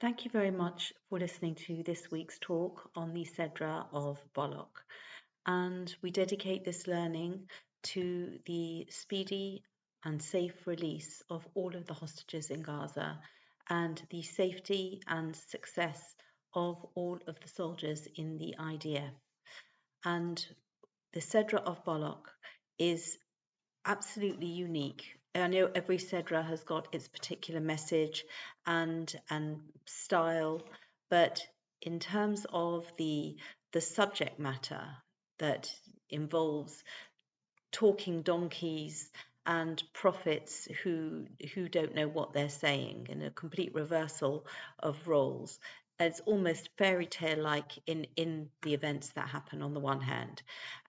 Thank you very much for listening to this week's talk on the Sedra of Balak. And we dedicate this learning to the speedy and safe release of all of the hostages in Gaza and the safety and success of all of the soldiers in the IDF. And the Sedra of Balak is absolutely unique. I know every Cedra has got its particular message and style, but in terms of the subject matter that involves talking donkeys and prophets who don't know what they're saying, and a complete reversal of roles. It's almost fairy tale like in the events that happen on the one hand.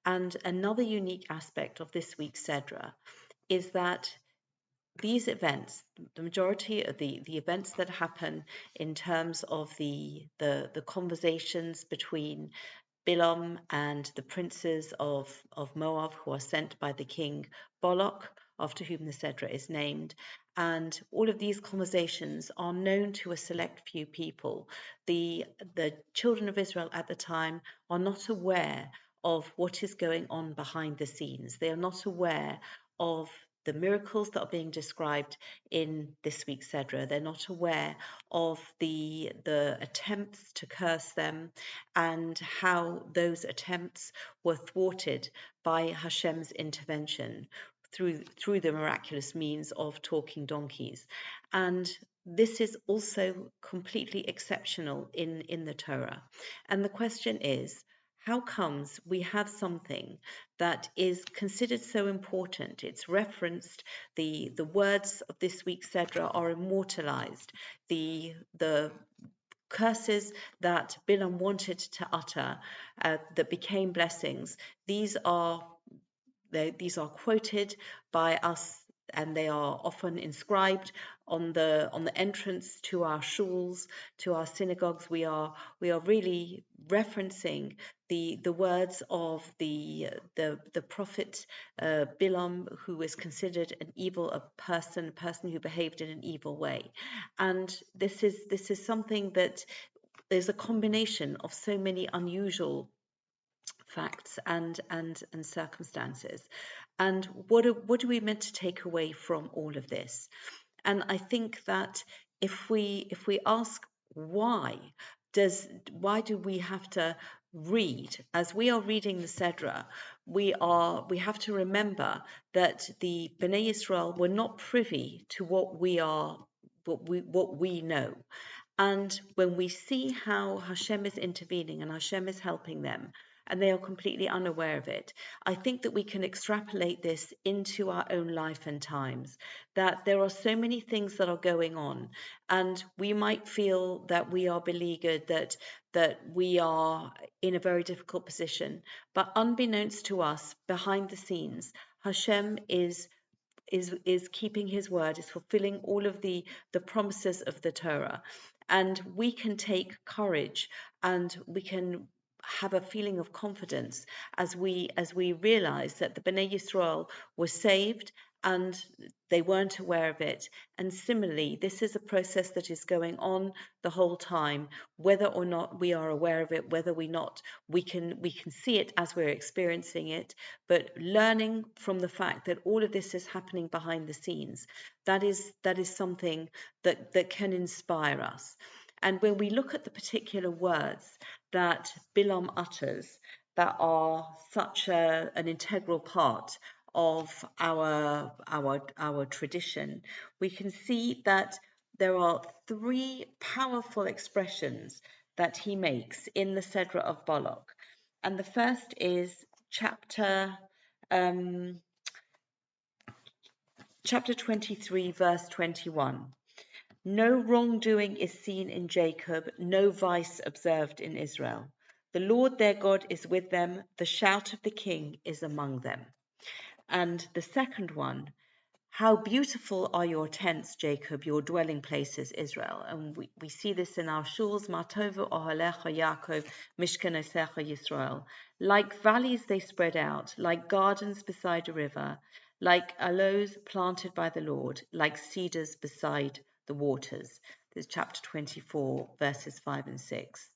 And another unique aspect of this week's Cedra is that these events, the majority of the events that happen in terms of the conversations between Bilam and the princes of Moab who are sent by the king Balak, after whom the Sedra is named. And all of these conversations are known to a select few people. The children of Israel at the time are not aware of what is going on behind the scenes. They are not aware of the miracles that are being described in this week's Sedra. They're not aware of the attempts to curse them and how those attempts were thwarted by Hashem's intervention through the miraculous means of talking donkeys. And this is also completely exceptional in the Torah. And the question is, how comes we have something that is considered so important? It's referenced, the words of this week's Sedra are immortalized. The curses that Bilam wanted to utter that became blessings, these are quoted by us, and they are often inscribed on the entrance to our shuls, to our synagogues. We are really referencing the words of the prophet Bilam, who was considered an evil person, a person who behaved in an evil way. And this is something that there's a combination of so many unusual facts and circumstances. And what are we meant to take away from all of this? And I think that if we ask why do we have to read, as we are reading the Sedra, we have to remember that the Bnei Israel were not privy to what we know. And when we see how Hashem is intervening and Hashem is helping them, and they are completely unaware of it, I think that we can extrapolate this into our own life and times, that there are so many things that are going on, and we might feel that we are beleaguered, that we are in a very difficult position. But unbeknownst to us, behind the scenes, Hashem is keeping his word, is fulfilling all of the promises of the Torah. And we can take courage, and we can have a feeling of confidence as we realize that the Bnei Yisrael were saved and they weren't aware of it. And similarly, this is a process that is going on the whole time, whether or not we are aware of it, whether we can see it as we're experiencing it. But learning from the fact that all of this is happening behind the scenes, that is something that can inspire us. And when we look at the particular words that Bilam utters, that are such an integral part of our tradition, we can see that there are three powerful expressions that he makes in the Sedra of Balak. And the first is chapter 23, verse 21. No wrongdoing is seen in Jacob, no vice observed in Israel. The Lord their God is with them, the shout of the king is among them. And the second one, how beautiful are your tents, Jacob, your dwelling places, Israel. And we see this in our shuls, Matovu ohalecha Yaakov, Mishkanesecha Yisrael. Like valleys they spread out, like gardens beside a river, like aloes planted by the Lord, like cedars beside the waters. This is chapter 24, verses 5 and 6.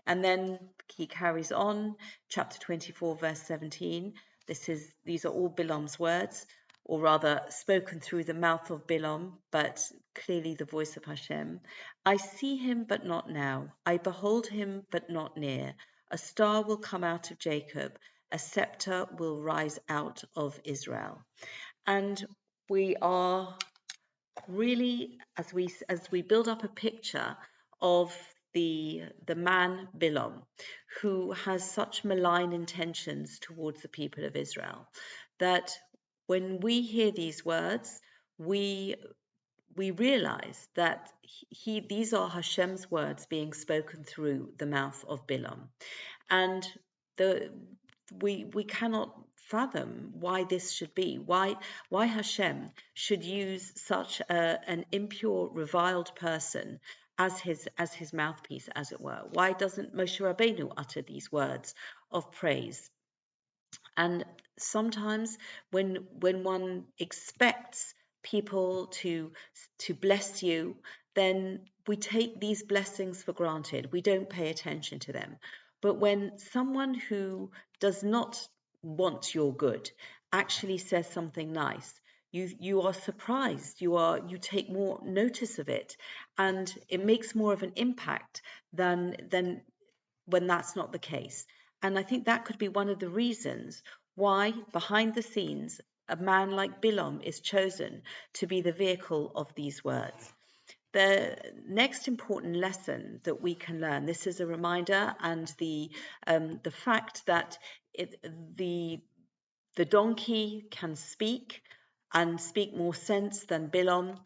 And then he carries on, chapter 24, verse 17. These are all Bilam's words, or rather spoken through the mouth of Bilam, but clearly the voice of Hashem. I see him, but not now. I behold him, but not near. A star will come out of Jacob. A scepter will rise out of Israel. And we are really, as we build up a picture of the man Bilam, who has such malign intentions towards the people of Israel, that when we hear these words, we realize that these are Hashem's words being spoken through the mouth of Bilam, and we cannot fathom why this should be, why Hashem should use such an impure, reviled person as his mouthpiece, as it were. Why doesn't Moshe Rabbeinu utter these words of praise? And sometimes when one expects people to bless you, then we take these blessings for granted. We don't pay attention to them. But when someone who does not want your good actually says something nice, you are surprised. You take more notice of it, and it makes more of an impact than when that's not the case. And I think that could be one of the reasons why, behind the scenes, a man like Bilam is chosen to be the vehicle of these words. The next important lesson that we can learn, this is a reminder, and the fact that the donkey can speak and speak more sense than Bilam,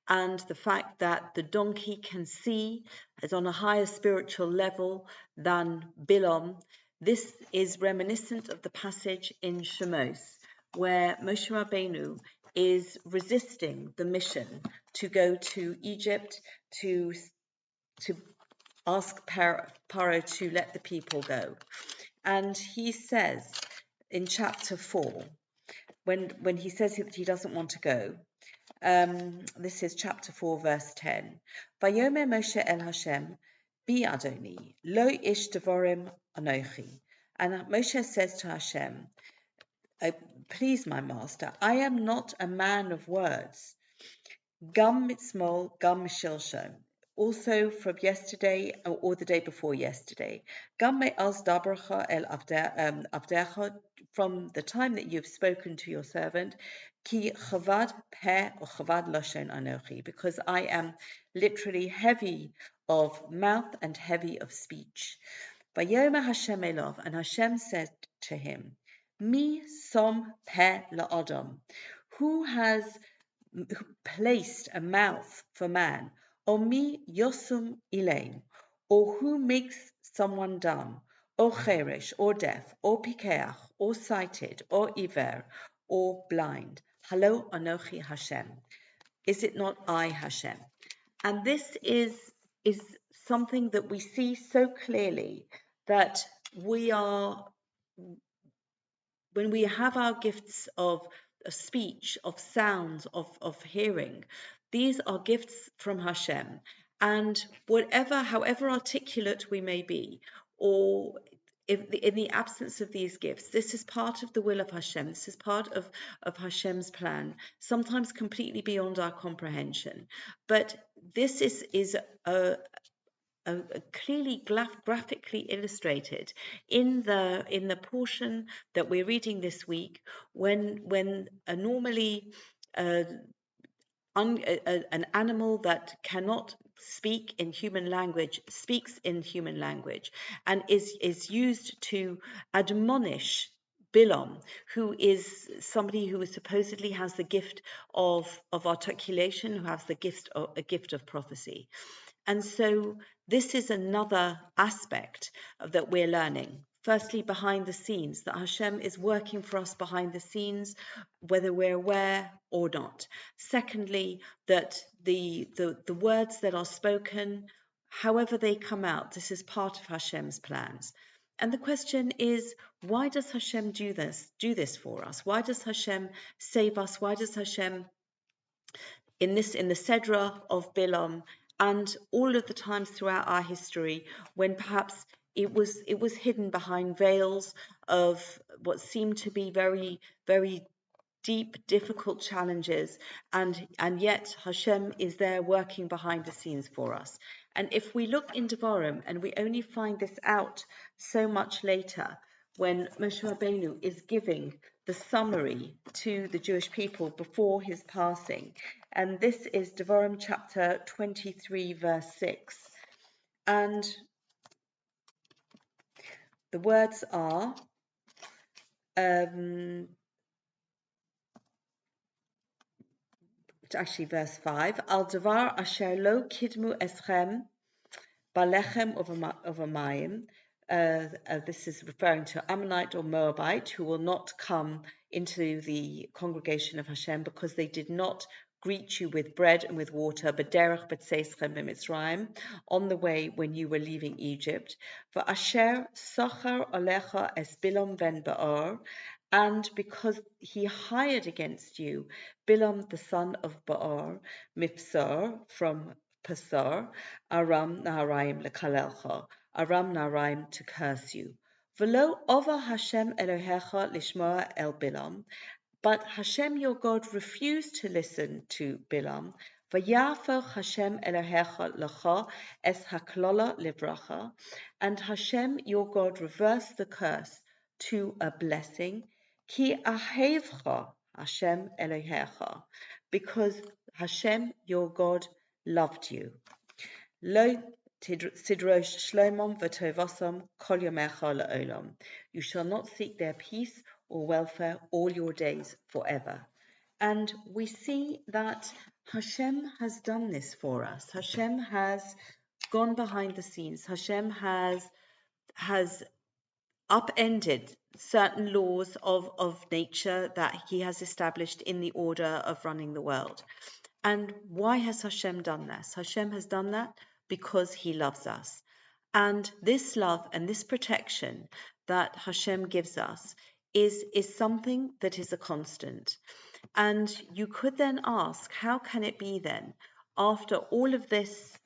and the fact that the donkey can see is on a higher spiritual level than Bilam. This is reminiscent of the passage in Shemos, where Moshe Rabbeinu is resisting the mission to go to Egypt to ask Paro to let the people go. And he says in chapter 4, when he says that he doesn't want to go, this is chapter 4, verse 10. Vayomer Moshe el Hashem, Bi Adoni, lo ish devorim anochi. And Moshe says to Hashem, please, my master, I am not a man of words. Gam mitzmol, gam mishilshon. Also from yesterday or the day before yesterday. Gam me'az dabracha el avdecha, from the time that you've spoken to your servant. Ki chavad peh or chavad lashon anochi, because I am literally heavy of mouth and heavy of speech. Vayomer Hashem elov, and Hashem said to him, Mi som peh la'adam, who has placed a mouth for man, or mi yosum ilain, or who makes someone dumb, or cheresh, or deaf, or pikeach, or sighted, or iver, or blind. Halo anochi Hashem. Is it not I, Hashem? And this is something that we see so clearly, that we are, when we have our gifts of speech, of sounds, of hearing, these are gifts from Hashem. And however articulate we may be, or in the absence of these gifts, this is part of the will of Hashem. This is part of Hashem's plan, sometimes completely beyond our comprehension. But this is clearly graphically illustrated in the portion that we're reading this week, when normally an animal that cannot speak in human language speaks in human language, and is used to admonish Bilam, who is somebody who supposedly has the gift of articulation, who has a gift of prophecy. And so this is another aspect that we're learning. Firstly, behind the scenes, that Hashem is working for us behind the scenes, whether we're aware or not. Secondly, that the words that are spoken, however they come out, this is part of Hashem's plans. And the question is, why does Hashem do this for us? Why does Hashem save us? Why does Hashem, in the Sedra of Bilam, and all of the times throughout our history when perhaps it was hidden behind veils of what seemed to be very, very deep, difficult challenges, and yet Hashem is there working behind the scenes for us. And if we look in Devarim, and we only find this out so much later, when Moshe Rabbeinu is giving the summary to the Jewish people before his passing, and this is Devarim chapter 23, verse 6, and the words are. Actually, verse 5, Al Davar Asher Lo Kidmu Eschem Balechem Ovamayim. This is referring to Ammonite or Moabite who will not come into the congregation of Hashem because they did not greet you with bread and with water, b'derech b'tzeichem b'mitzrayim, on the way when you were leaving Egypt. V'asher socher alecha es Bilom ben Ba'or, and because he hired against you Bilam the son of Ba'or, Mipsar, from Pasar, Aram Naharaim lekalelcha, Aram Naharaim to curse you. V'lo ova Hashem Elohecha lishmoa el Bilam, but Hashem your God refused to listen to Bilam. V'yafer Hashem Elohecha lecha es haklola livracha, and Hashem your God reversed the curse to a blessing. Ki ahevcha Hashem Elohecha, because Hashem your God loved you. Lo tidrosh shlomam v'tovosam kol yomecha la'olam. You shall not seek their peace or welfare all your days forever. And we see that Hashem has done this for us. Hashem has gone behind the scenes. Hashem has upended certain laws of nature that he has established in the order of running the world. And why has Hashem done this? Hashem has done that because he loves us. And this love and this protection that Hashem gives us is something that is a constant. And you could then ask, how can it be then, after all of this,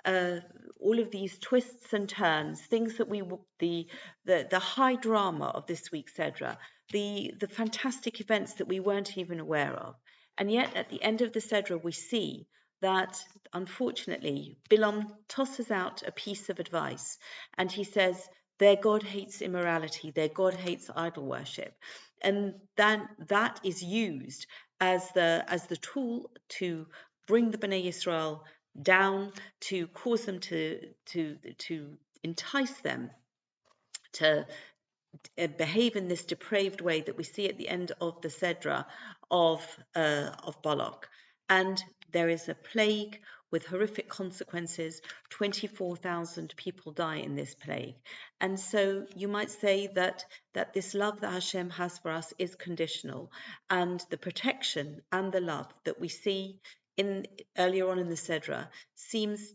all of these twists and turns, things that the high drama of this week's Sedra, the fantastic events that we weren't even aware of, and yet at the end of the Sedra we see that unfortunately Bilam tosses out a piece of advice, and he says their God hates immorality, their God hates idol worship, and then that is used as the tool to bring the Bnei Yisrael down, to cause them to entice them to behave in this depraved way that we see at the end of the Sedra of Balak. And there is a plague with horrific consequences. 24,000 people die in this plague. And so you might say that this love that Hashem has for us is conditional, and the protection and the love that we see in earlier on in the Sedra seems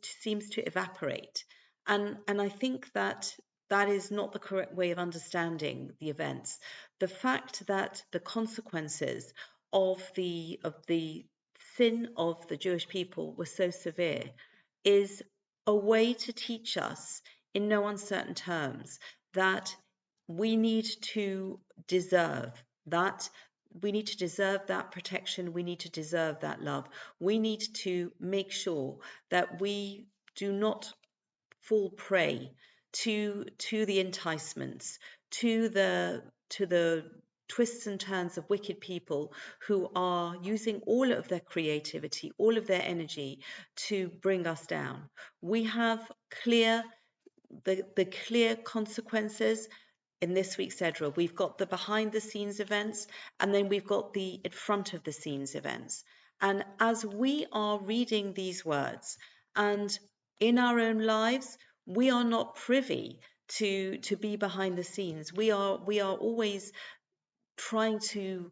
to evaporate. And I think that is not the correct way of understanding the events. The fact that the consequences of the sin of the Jewish people were so severe is a way to teach us in no uncertain terms that we need to deserve that. We need to deserve that protection. We need to deserve that love. We need to make sure that we do not fall prey to the enticements, to the twists and turns of wicked people who are using all of their creativity, all of their energy to bring us down. We have the clear consequences in this week's Sedra. We've got the behind the scenes events, and then we've got the in front of the scenes events. And as we are reading these words, and in our own lives, we are not privy to be behind the scenes. We are always trying to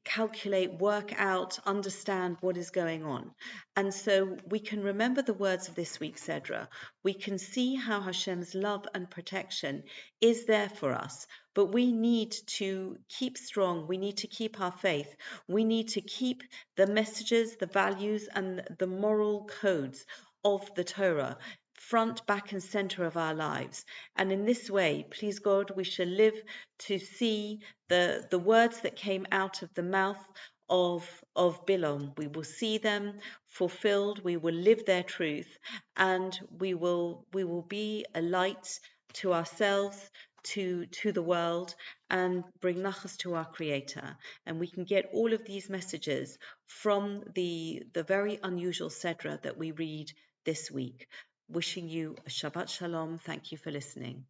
calculate, work out, understand what is going on. And so we can remember the words of this week's Sedra. We can see how Hashem's love and protection is there for us, but we need to keep strong. We need to keep our faith. We need to keep the messages, the values, and the moral codes of the Torah, front, back, and center of our lives. And in this way, please God, we shall live to see the words that came out of the mouth of Bilam. We will see them fulfilled, we will live their truth, and we will be a light to ourselves, to the world, and bring nachas to our Creator. And we can get all of these messages from the very unusual Sedra that we read this week. Wishing you a Shabbat Shalom. Thank you for listening.